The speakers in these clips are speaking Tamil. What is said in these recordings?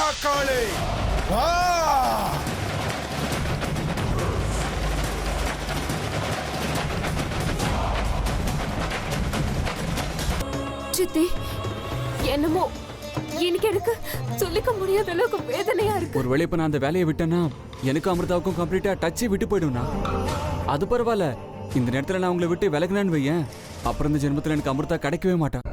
மகாகாளி வா! சித்தி, என்னமோ இன்னைக்கு எனக்கு சொல்லிக்க முடியாத அளவுக்கு வேதனையா இருக்கு. ஒரு வேளை இப்ப நான் அந்த வேலையை விட்டேன்னா எனக்கு அமிர்தாவுக்கும் கம்ப்ளீட்டா டச்சே விட்டு போயிடும்னா அது பரவாயில்ல. இந்த நேரத்துல நான் உங்களை விட்டு விலகினேன்னு வையேன், அப்புறம் இந்த ஜென்மத்துல எனக்கு அமிர்தா கிடைக்கவே மாட்டான்.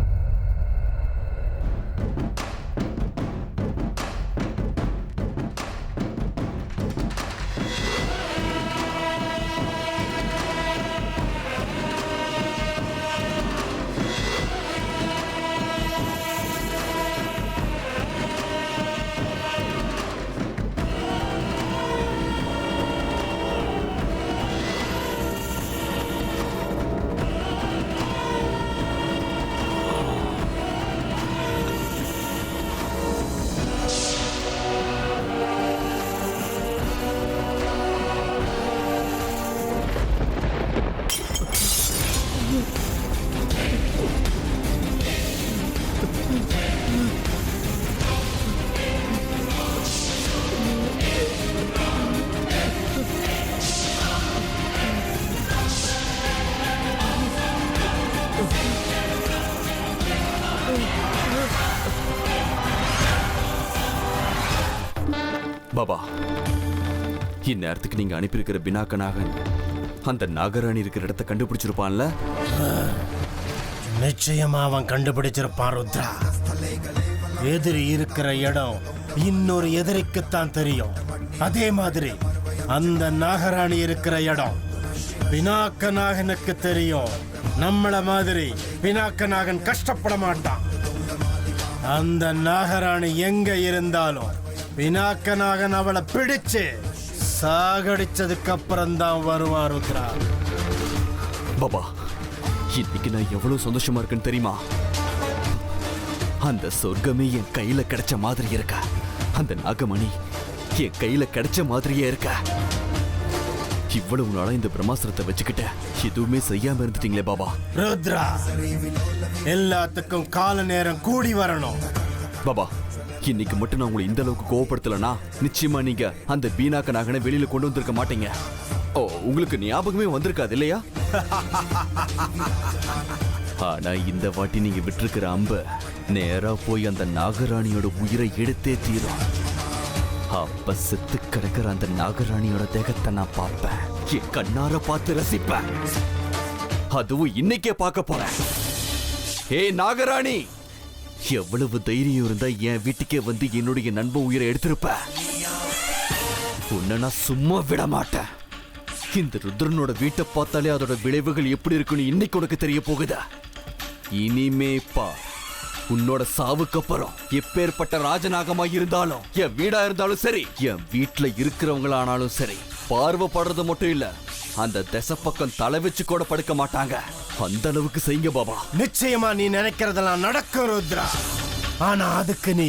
பாபா, இந்நேரத்துக்கு நீங்க அனுப்பியிருக்கிற பினாக்க நாகன் அந்த நாகராணி இருக்கிற இடத்தை கண்டுபிடிச்சிருப்பான்ல? நிச்சயமா அவன் கண்டுபிடிச்சிருப்பான் ருத்ரா. எதிரி இருக்கிற இடம் இன்னொரு எதிரிக்குத்தான் தெரியும். அதே மாதிரி அந்த நாகராணி இருக்கிற இடம் பினாக்க நாகனுக்கு தெரியும். நம்மள மாதிரி பினாக்க நாகன் கஷ்டப்பட மாட்டான். அந்த நாகராணி எங்க இருந்தாலும் பினாக்க நாகன் அவளை பிடிச்சு சாகடிச்சதுக்கு அப்புறம் தான் வருவான் ருத்ரா. பாபா, இன்னைக்கு நான் எவ்வளவு சந்தோஷமா இருக்குன்னு தெரியுமா? அந்த சொர்க்கமே என் கையில கிடைச்ச மாதிரி இருக்க, அந்த நாகமணி என் கையில கிடைச்ச மாதிரியே இருக்க. இவ்வளவு நாளா இந்த பிரம்மாஸ்திரத்தை வச்சுக்கிட்ட எதுவுமே செய்யாம இருந்துட்டீங்களே பாபா. ருத்ரா, எல்லாத்துக்கும் கால நேரம் கூடி வரணும். பாபா, இன்னைக்கு மட்டும் நான் உங்களை இந்த அளவுக்கு கோவப்படுத்தலனா நிச்சயமா நீங்க அந்த பீனாக்க நாகனை வெளியில கொண்டு வந்திருக்க மாட்டீங்க. ஓ, உங்களுக்கு ஞாபகமே வந்திருக்காது இல்லையா? ஆனா இந்த வாட்டி நீங்க விட்டுருக்கிற அம்ப நேரா போய் அந்த நாகராணியோட உயிரை எடுத்தே தீரும். அப்ப செத்து கிடக்கிற அந்த நாகராணியோட தேகத்தை நான் பார்ப்பேன், என் கண்ணார பார்த்து ரசிப்பேன். அதுவும் இன்னைக்கே பார்க்க போறேன். ஏ நாகராணி, எவ்வளவு தைரியம் இருந்தா என் வீட்டுக்கே வந்து என்னுடைய நண்ப உயிரை எடுத்திருப்ப. உன்னை நான் சும்மா விட மாட்டேன். இந்த ருத்ரனோட வீட்டை பார்த்தாலே அதோட விளைவுகள் எப்படி இருக்குன்னு இன்னைக்கு உனக்கு தெரிய போகுதா? இனிமே பா, உன்னோட சாவுக்கு அப்புறம் எப்பேற்பட்ட ராஜநாகமா இருந்தாலும், என் வீடா இருந்தாலும் சரி, என் வீட்டுல இருக்கிறவங்களானாலும் சரி, பார்வைப்படுறது மட்டும் இல்ல, அந்த திசை பக்கம் தலை வச்சு கூட படுக்க மாட்டாங்க. அந்த அளவுக்கு செய்யுங்க பாபா. நிச்சயமா நீ நினைக்கிறதெல்லாம் நடக்கும் ருத்ரா. ஆனா அதுக்கு நீ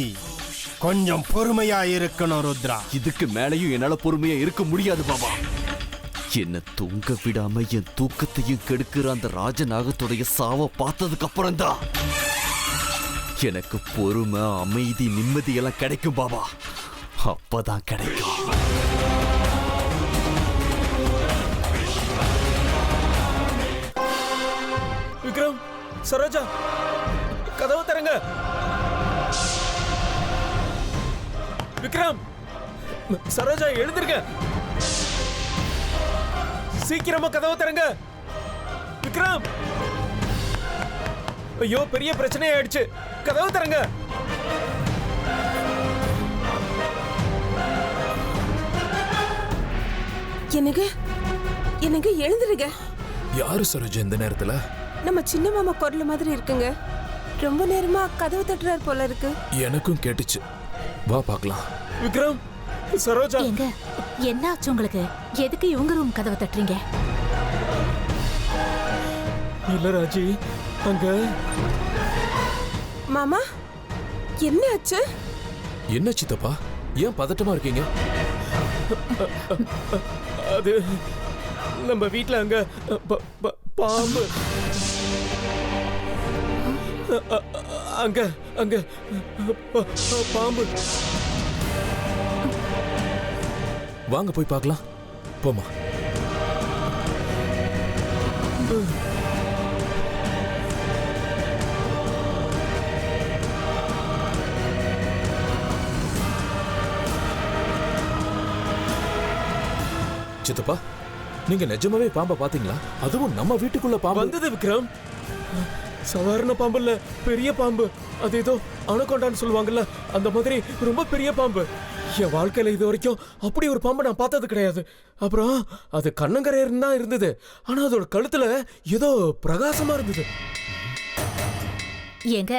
கொஞ்சம் பொறுமையா இருக்கணும் ருத்ரா. இதுக்கு மேலையும் என்னால பொறுமையா இருக்க முடியாது பாபா. என்ன தூங்க விடாம என் தூக்கத்தையும் கெடுக்கிற அந்த ராஜநாகத்துடைய சாவை பார்த்ததுக்கு அப்புறம் தான் எனக்கு பொறுமை, அமைதி, நிம்மதி எல்லாம் கிடைக்கும் பாபா. அப்பதான் கிடைக்கும். விக்ரம், சரோஜா, கதவு தரங்க. விக்ரம், சரோஜா எழுந்திருங்க. சீக்கிரமா கதவு தரங்க. விக்ரம், ஐயோ பெரிய பிரச்சனை ஆயிடுச்சு. கதவு தரங்க. எனக்கு எழுந்துருங்க. யாரு சரோஜா இந்த நேரத்துல? நம்ம சின்ன மாமா குரல் மாதிரி இருக்குங்க. ரொம்ப நேரமா கதவு தட்டுறாரு போல இருக்கு. எனக்கும் கேட்டுச்சு. வா பார்க்கலாம். விக்ரம், சரோஜா. எங்க என்ன ஆச்சு உங்களுக்கு? எதுக்கு இவங்க ரூம் கதவை தட்டுறீங்க? இல்ல ராஜி, அங்க. மாமா, என்ன ஆச்சு? என்ன சித்தப்பா, ஏன் பதட்டமா இருக்கீங்க? அது நம்ம வீட்ல அங்க பாம்பு. அங்க அங்க பாம்பு. வாங்க போய் பார்க்கலாம். போமா. சித்தப்பா, நீங்க நிஜமாவே பாம்பை பாத்தீங்களா? அதுவும் நம்ம வீட்டுக்குள்ள பாம்பு வந்தது விக்ரம். சாதாரண பாம்பு இல்ல, பெரிய பாம்பு. அது ஏதோ அனகொண்டான்னு சொல்லுவாங்கல்ல, அந்த மாதிரி ரொம்ப பெரிய பாம்பு. என் வாழ்க்கையில இது வரைக்கும் அப்படி ஒரு பாம்பை நான் பார்த்தது கிடையாது. அப்புறம் அது கண்ணங்கரையர்னு தான் இருந்தது, ஆனா அதோட கழுத்துல ஏதோ பிரகாசமா இருந்தது. ஏங்க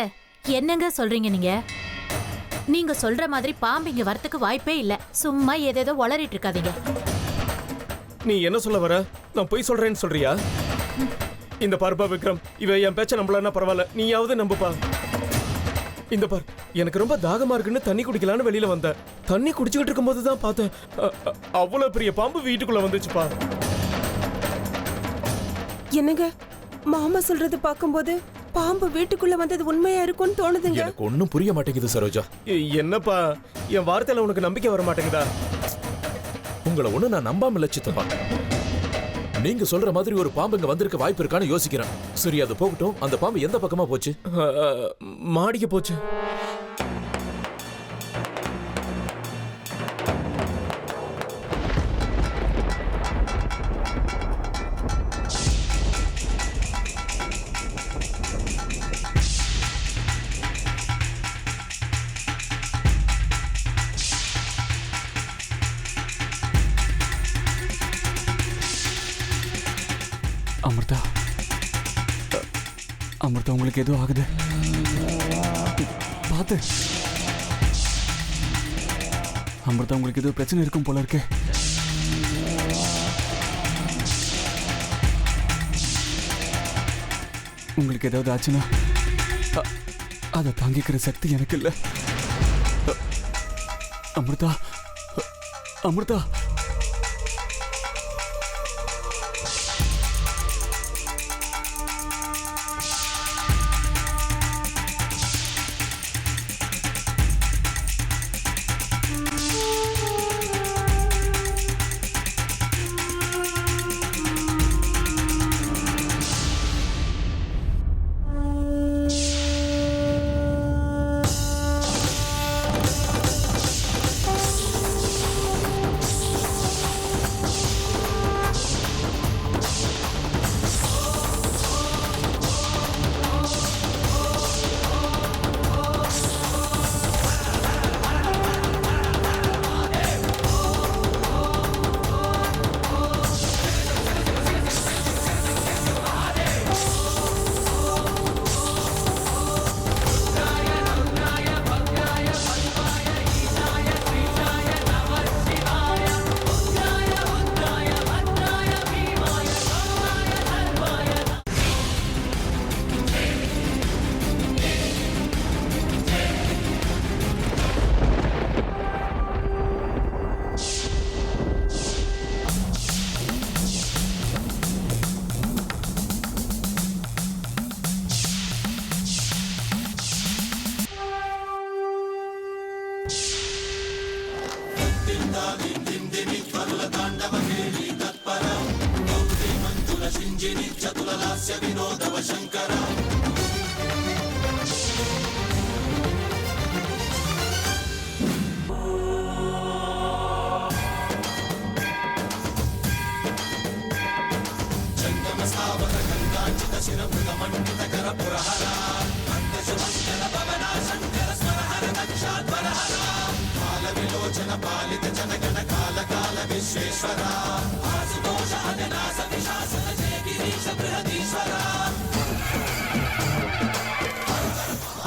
என்னங்க சொல்றீங்க நீங்க? நீங்க சொல்ற மாதிரி பாம்பு இங்க வரத்துக்கு வாய்ப்பே இல்ல. சும்மா ஏதேதோ உளறிட்டு இருக்காதீங்க. நீ என்ன சொல்ல வர? நான் போய் சொல்றேன்னு சொல்றியா? இந்த பாருப்பா விக்ரம், இவ என் பேச்ச நம்பலன்னா பரவாயில்ல, நீயாவது நம்புப்பா. இந்த பார், எனக்கு ரொம்ப தாகமா இருக்குன்னு தண்ணி குடிக்கலான்னு வெளியில வந்தேன். தண்ணி குடிச்சுக்கிட்டு இருக்கும்போது தான் பார்த்தேன், அவ்வளவு பெரிய பாம்பு வீட்டுக்குள்ள வந்துச்சுப்பா. என்னங்க மாமா சொல்றது பார்க்கும்போது பாம்பு வீட்டுக்குள்ள வந்தது உண்மையா இருக்கும்னு தோணுதுங்க. எனக்கு ஒன்னும் புரிய மாட்டேங்குது சரோஜா. என்னப்பா, என் வார்த்தையில உனக்கு நம்பிக்கை வர மாட்டேங்குதா? உங்களை ஒண்ணு நான் நம்பாம இல்ல சித்தப்பா. நீங்க சொல்ற மாதிரி ஒரு பாம்பு இங்க வந்திருக்க வாய்ப்பு இருக்கான்னு யோசிக்கிறேன். சரி, அது போகட்டும். அந்த பாம்பு எந்த பக்கமா போச்சு? மாடிக்கு போச்சு. அமிர்தா, அமிர்தா, உங்களுக்கு எதுவும் ஆகுது? பார்த்து. அமிர்தா, உங்களுக்கு எதுவும் பிரச்சனை இருக்கும் போல இருக்கு. உங்களுக்கு ஏதாவது ஆச்சுன்னா அதை தாங்கிக்கிற சக்தி எனக்கு இல்லை. அமிர்தா, அமிர்தா.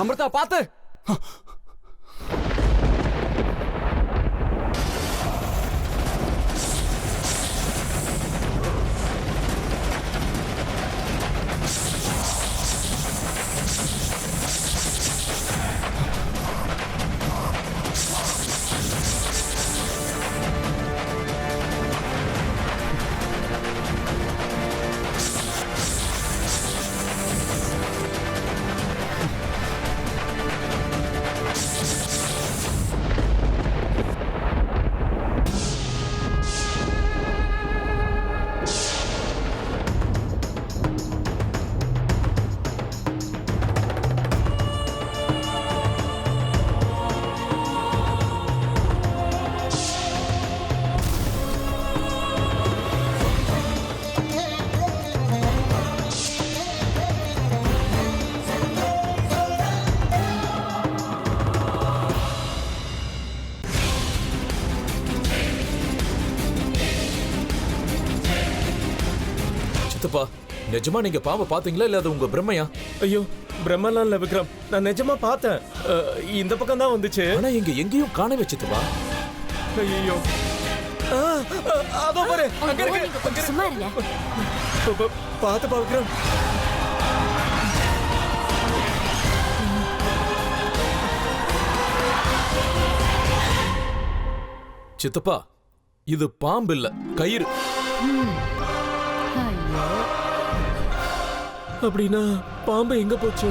அமிர்தா, பார்த்து. நிஜமா நீங்க பாம்பை பாத்தீங்களா இல்ல அது உங்க பிரம்மையா? ஐயோ பிரம்மலாம் இல்ல விக்ரம், நான் நிஜமா பார்த்தேன். இந்த பக்கம் தான் வந்துச்சு. ஆனா இங்க எங்கேயும் காணவே சித்தப்பா. ஐயோ அதோ பாரு, அங்க இருக்கு. கொஞ்சம் சும்மா இருங்க. பார்த்து பா விக்ரம். சித்தப்பா இது பாம்பு இல்ல, கயிறு. ஐயோ, அப்படின்னா பாம்பு எங்க போச்சு?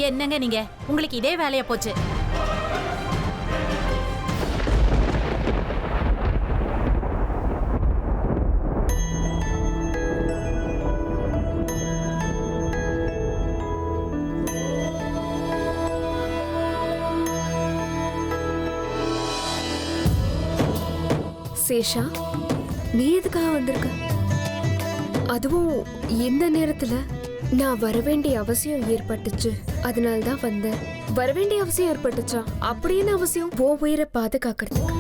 என்னங்க நீங்க, உங்களுக்கு இதே வேலையா போச்சு. சேஷா, நீ எதுக்காக வந்திருக்க? அதுவும் இந்த நேரத்துல? நான் வரவேண்டிய அவசியம் ஏற்பட்டுச்சு, அதனால தான் வந்தேன். வரவேண்டிய அவசியம் ஏற்பட்டுச்சா? அப்படி என்ன அவசியம்? ஓ உயிரை பாதுகாக்கிறதுக்கு.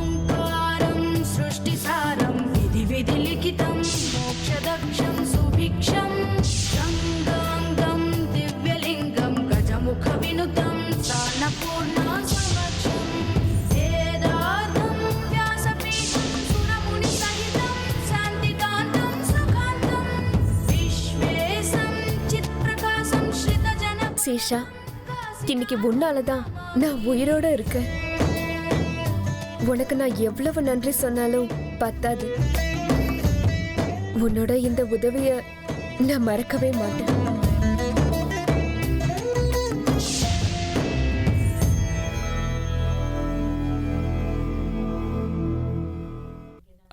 सृष्टिसारं विधि विधि लिखितं मोक्षदक्षं सुभिक्षं गङ्गाङ्गं दिव्यलिङ्गं गजमुखविनुतं सान्नपूर्णा समक्षं वेदार्थं व्यासपीठं सुरमुनिसहितं शान्तिकान्तं सुखान्तं विश्वेशं चित्प्रकाशं श्रितजन. சேஷா, இன்னைக்கு உன்னாலதான் நான் உயிரோட இருக்கேன். உனக்கு நான் எவ்வளவு நன்றி சொன்னாலும் பத்தாது. உன்னோட இந்த உதவிய நான் மறக்கவே மாட்டேன்.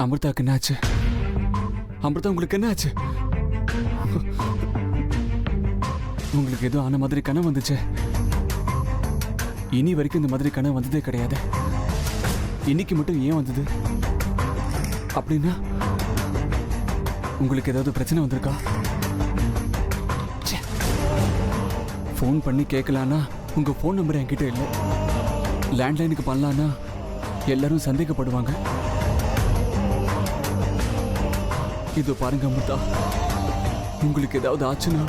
அமிர்தாக்கு என்னாச்சு? அமிர்தா உங்களுக்கு என்னாச்சு? உங்களுக்கு ஏதோ ஆன மாதிரி கனவு வந்துச்சு. இனி வரைக்கும் இந்த மாதிரி கனவு வந்ததே கிடையாது. இன்னைக்கு மட்டும் ஏன் வந்தது? அப்படின்னா உங்களுக்கு ஏதாவது பிரச்சனை வந்திருக்கா? ஃபோன் பண்ணி கேட்கலான்னா உங்க ஃபோன் நம்பர் என்கிட்ட இல்லை. லேண்ட்லைனுக்கு பண்ணலான்னா எல்லாரும் சந்தேகப்படுவாங்க. இது பாருங்க அமிர்தா, உங்களுக்கு ஏதாவது ஆச்சுன்னா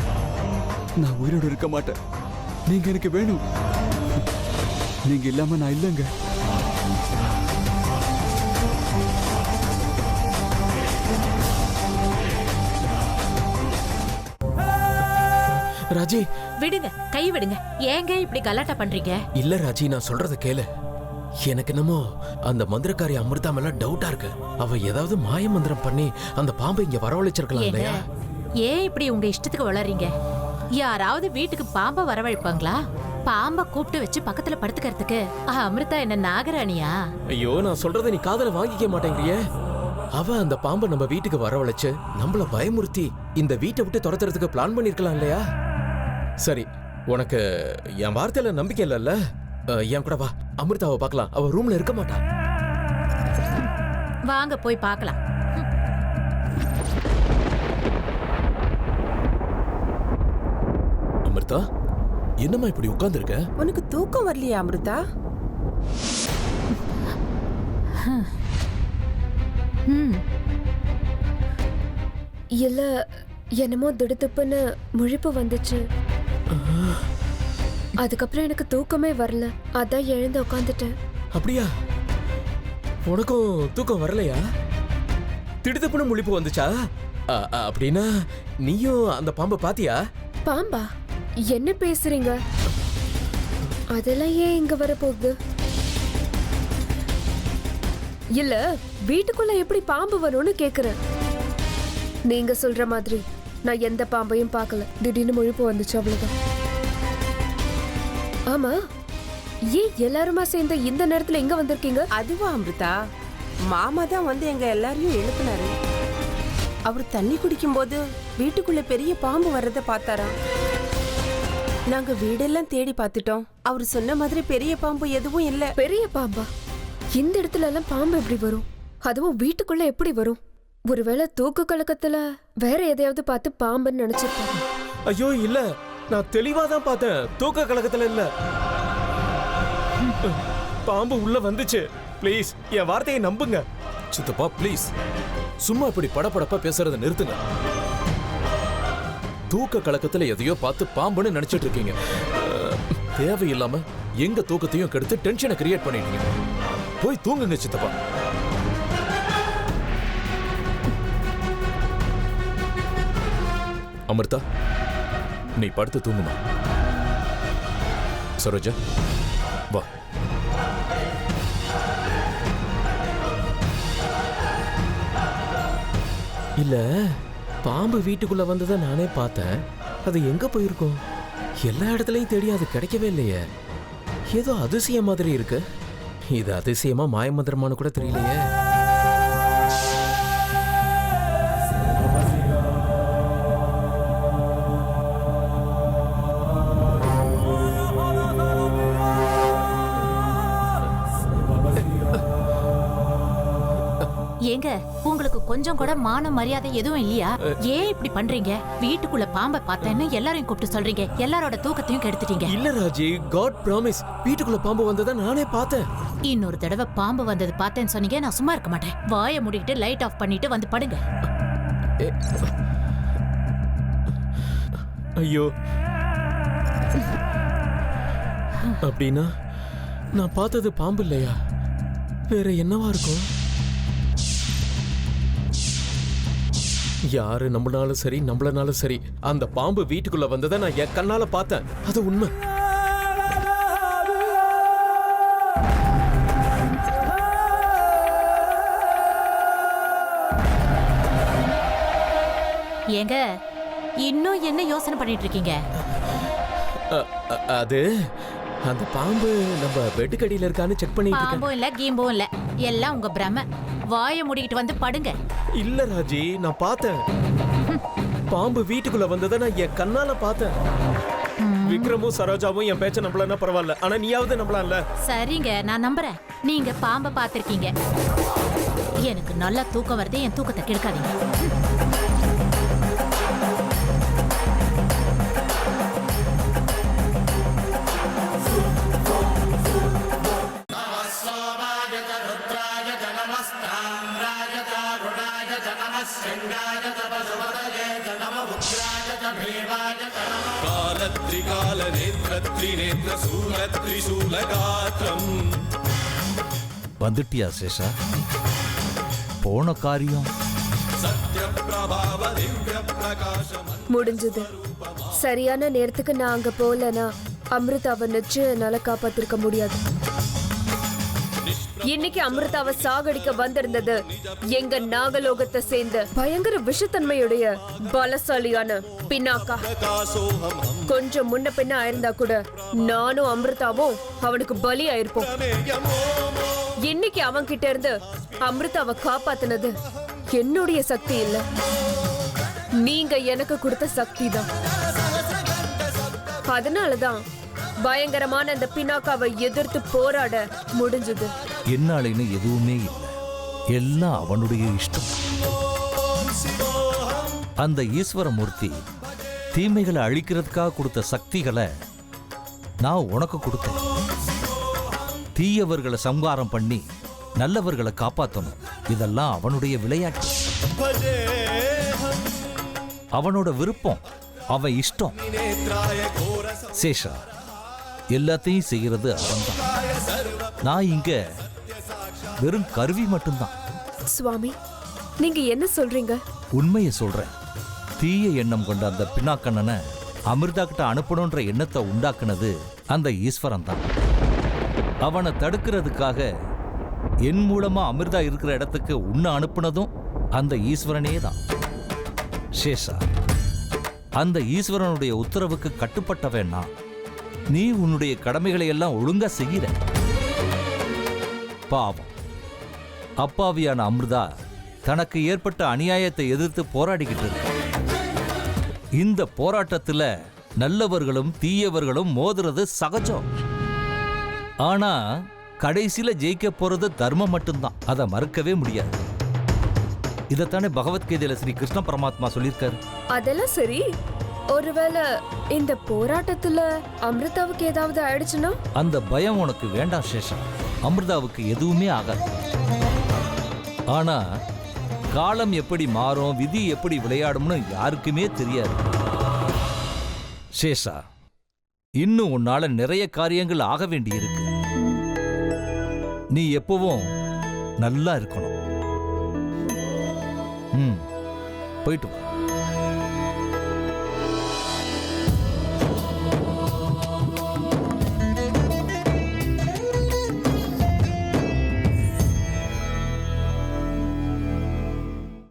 நான் உயிரோடு இருக்க மாட்டேன். நீங்க எனக்கு வேணும். நீங்க இல்லாம நான் இல்லைங்க. ராஜி விடுங்க, கை விடுங்க. ஏங்க இப்படி கலாட்டா பண்றீங்க? இல்ல ராஜி, நான் சொல்றத கேளு. எனக்கு என்னமோ அந்த மந்திரக்காரி அமிர்தா மேல டவுட்டா இருக்கு. அவ ஏதாவது மாய மந்திரம் பண்ணி அந்த பாம்பை இங்க வரவழைச்சிருக்கலாம் ஏங்க, இல்லையா? ஏன் இப்படி உங்க இஷ்டத்துக்கு வளர்றீங்க? யாராவது வீட்டுக்கு பாம்பை வரவழைப்பாங்களா? பாம்பை கூப்பிட்டு வச்சு பக்கத்துல படுத்துக்கிறதுக்கு அமிர்தா என்ன நாகராணியா? ஐயோ, நான் சொல்றத நீ காதுல வாங்கிக்க மாட்டேங்கிறியே. அவ அந்த பாம்பை நம்ம வீட்டுக்கு வரவழைச்சு நம்மள பயமுறுத்தி இந்த வீட்டை விட்டு துரத்துறதுக்கு பிளான் பண்ணிருக்கலாம் இல்லையா? சரி, உனக்கு என் வார்த்தையில நம்பிக்கை இல்லைல்ல? என் கூட வா, அமிர்தாவை பார்க்கலாம். அவ ரூம்ல இருக்க மாட்டா. வாங்க போய் பார்க்கலாம். அமிர்தா, என்னம்மா இப்படி உட்கார்ந்து இருக்க? உனக்கு தூக்கம் வரலையா அமிர்தா? இல்ல, என்னமோ திடுத்துப்புன்னு முழிப்பு வந்துச்சு. அதுக்கப்புறம் எனக்கு தூக்கமே வரல, அதான் எழுந்து உட்காந்துட்டேன். அப்படியா? உனக்கும் தூக்கம் வரலையா? திடுத்துப்புன்னு முழிப்பு வந்துச்சா? அப்படின்னா நீயும் அந்த பாம்பை பாத்தியா? பாம்பா? என்ன பேசுறீங்க? அதெல்லாம் ஏன் இங்க வரப்போகுது? இல்ல, வீட்டுக்குள்ள எப்படி பாம்பு வரும்னு கேக்குறேன். நீங்க சொல்ற மாதிரி நான் எந்த பாம்பையும் பார்க்கல. திடீர்னு முழிப்பு வந்துச்சு, அவ்வளவுதான். ஆமா, ஏன் எல்லாருமா சேர்ந்து இந்த நேரத்துல எங்க வந்திருக்கீங்க? அதுவா அமிர்தா, மாமா தான் வந்து எங்க எல்லாரையும் எழுப்பினாரு. அவர் தண்ணி குடிக்கும் போது வீட்டுக்குள்ள பெரிய பாம்பு வர்றத பார்த்தாரா. நாங்க வீடெல்லாம் தேடி பார்த்துட்டோம். அவர் சொன்ன மாதிரி பெரிய பாம்பு எதுவும் இல்ல. பெரிய பாம்பா? இந்த இடத்துல எல்லாம் பாம்பு எப்படி வரும்? அதுவும் வீட்டுக்குள்ள எப்படி வரும்? ஒருவேளை தூக்கு கலக்கத்துல வேற எதையாவது பார்த்து பாம்புன்னு நினைச்சிருப்பாரு. ஐயோ இல்ல, நான் தெளிவா தான் பார்த்தேன். தூக்க கலக்கத்துல இல்ல. பாம்பு உள்ள வந்துச்சு. ப்ளீஸ் என் வார்த்தையை நம்புங்க. சித்தப்பா ப்ளீஸ், சும்மா இப்படி படபடப்பா பேசுறத நிறுத்துங்க. தூக்க கலக்கத்துல எதையோ பார்த்து பாம்புன்னு நினைச்சிட்டு இருக்கீங்க. தேவையில்லாம எங்க தூக்கத்தையும் கெடுத்து டென்ஷனை கிரியேட் பண்ணிட்டீங்க. போய் தூங்குங்க சித்தப்பா. அமிர்தா, நீ படுத்து தூங்குமா. சரோஜா வா. இல்ல, பாம்பு வீட்டுக்குள்ள வந்ததை நானே பார்த்தேன். அது எங்க போயிருக்கும்? எல்லா இடத்துலயும் தேடி அது கிடைக்கவே இல்லையே. ஏதோ அதிசயம் மாதிரி இருக்கு. இது அதிசயமா மாயமந்திரமானு கூட தெரியலையே. ஏங்க, உங்களுக்கு கொஞ்சம் கூட மான மரியாதை எதுவும் இல்லையா? ஏன் இப்படி பண்றீங்க? வீட்டுக்குள்ள பாம்பை பார்த்தேன்னு எல்லாரையும் கூப்பிட்டு சொல்றீங்க. எல்லாரோட தூக்கத்தையும் கெடுத்துட்டீங்க. இல்ல ராஜி, காட் ப்ராமிஸ், வீட்டுக்குள்ள பாம்பு வந்ததை நானே பார்த்தேன். இன்னொரு தடவை பாம்பு வந்தது பார்த்தேன்னு சொன்னீங்க, நான் சும்மா இருக்க மாட்டேன். வாயை மூடிக்கிட்டு லைட் ஆஃப் பண்ணிட்டு வந்து படுங்க. ஐயோ, அப்படின்னா நான் பார்த்தது பாம்பு இல்லையா? வேற என்னவா இருக்கும்? யாரு நம்மளாலும் சரி நம்மளனாலும் சரி, அந்த பாம்பு வீட்டுக்குள்ள வந்ததை நான் என் கண்ணால பார்த்தேன். அது உண்மை. ஏங்க, இன்னும் என்ன யோசனை பண்ணிட்டு இருக்கீங்க? அது அந்த பாம்பு நம்ம பெட்டுக்கடியில இருக்கான்னு செக் பண்ணிட்டு இருக்கேன். பாம்பும் இல்ல கீம்பும் இல்ல, எல்லாம் உங்க பிரம. வாயை மூடிக்கிட்டு வந்து படுங்க. இல்ல ராஜி, நான் பார்த்தேன். பாம்பு வீட்டுக்குள்ள வந்ததை நான் என் கண்ணால பார்த்தேன். விக்ரமும் சரோஜாவும் என் பேச்ச நம்பலன்னா பரவாயில்ல, ஆனா நீயாவது நம்பலாம்ல. சரிங்க, நான் நம்புறேன். நீங்க பாம்பை பார்த்திருக்கீங்க. எனக்கு நல்லா தூக்கம் வருது, என் தூக்கத்தை கெடுக்காதீங்க. வந்துட்டியா சேஷா? போன காரியம் முடிஞ்சது. சரியான நேரத்துக்கு நான் அங்க போலனா அமிர்தாவை நிச்சயம் என்னால காப்பாத்திருக்க முடியாது. இன்னைக்கு அமிர்தாவை சாகடிக்க வந்திருந்தது எங்க நாகலோகத்தை சேர்ந்த பயங்கர விஷத்தன்மையுடைய பலசாலியான பினாக்கா. கொஞ்சம் முன்ன பின்ன ஆயிருந்தா கூட நானும் அமிர்தாவும் அவனுக்கு பலி ஆயிருப்போம். இன்னைக்கு அவன் கிட்ட இருந்து அமிர்தாவை காப்பாத்தினது என்னுடைய சக்தி இல்ல, நீங்க எனக்கு கொடுத்த சக்தி தான். அதனாலதான் பயங்கரமான அந்த பினாக்காவை எதிர்த்து போராட முடிஞ்சது. என்னாலேன்னு எதுவுமே இல்லை, எல்லாம் அவனுடைய இஷ்டம். அந்த ஈஸ்வரமூர்த்தி தீமைகளை அழிக்கிறதுக்காக கொடுத்த சக்திகளை நான் உனக்கு கொடுத்தேன். தீயவர்களை சம்ஹாரம் பண்ணி நல்லவர்களை காப்பாற்றணும். இதெல்லாம் அவனுடைய விளையாட்டு, அவனோட விருப்பம், அவன் இஷ்டம். சேஷா, எல்லாத்தையும் செய்கிறது அவன்தான். நான் இங்க வெறும் கருவி மட்டும்தான். சுவாமி, நீங்க என்ன சொல்றீங்க? உண்மையை சொல்றேன். தீய எண்ணம் கொண்ட அந்த பினாக்கண்ணனை அமிர்தா கிட்ட அனுப்பணுன்ற எண்ணத்தை உண்டாக்குனது அந்த ஈஸ்வரன் தான். அவனை தடுக்கிறதுக்காக என் மூலமா அமிர்தா இருக்கிற இடத்துக்கு உன்னை அனுப்புனதும் அந்த ஈஸ்வரனே தான். சேஷா, அந்த ஈஸ்வரனுடைய உத்தரவுக்கு கட்டுப்பட்டவன் நான். நீ உன்னுடைய கடமைகளை எல்லாம் ஒழுங்கா செய்கிற. பாவம், அப்பாவியான அமிர்தா தனக்கு ஏற்பட்ட அநியாயத்தை எதிர்த்து போராடிக்கிட்டு இருக்கு. இந்த போராட்டத்துல நல்லவர்களும் தீயவர்களும் மோதுறது சகஜம். ஆனா கடைசியில ஜெயிக்க போறது தர்மம் மட்டும்தான். அதை மறுக்கவே முடியாது. இதத்தானே பகவத்கீதையில ஸ்ரீ கிருஷ்ண பரமாத்மா சொல்லியிருக்காரு. அதெல்லாம் சரி, ஒருவேளை இந்த போராட்டத்துல அமிர்தாவுக்கு ஏதாவது ஆயிடுச்சுன்னா? அந்த பயம் உனக்கு வேண்டாம் சேஷா. அமிர்தாவுக்கு எதுவுமே ஆகாது. ஆனா காலம் எப்படி மாறும், விதி எப்படி விளையாடும்னு யாருக்குமே தெரியாது. சேஷா, இன்னும் உன்னால நிறைய காரியங்கள் ஆக வேண்டியிருக்கு. நீ எப்பவும் நல்லா இருக்கணும். போயிட்டு வா.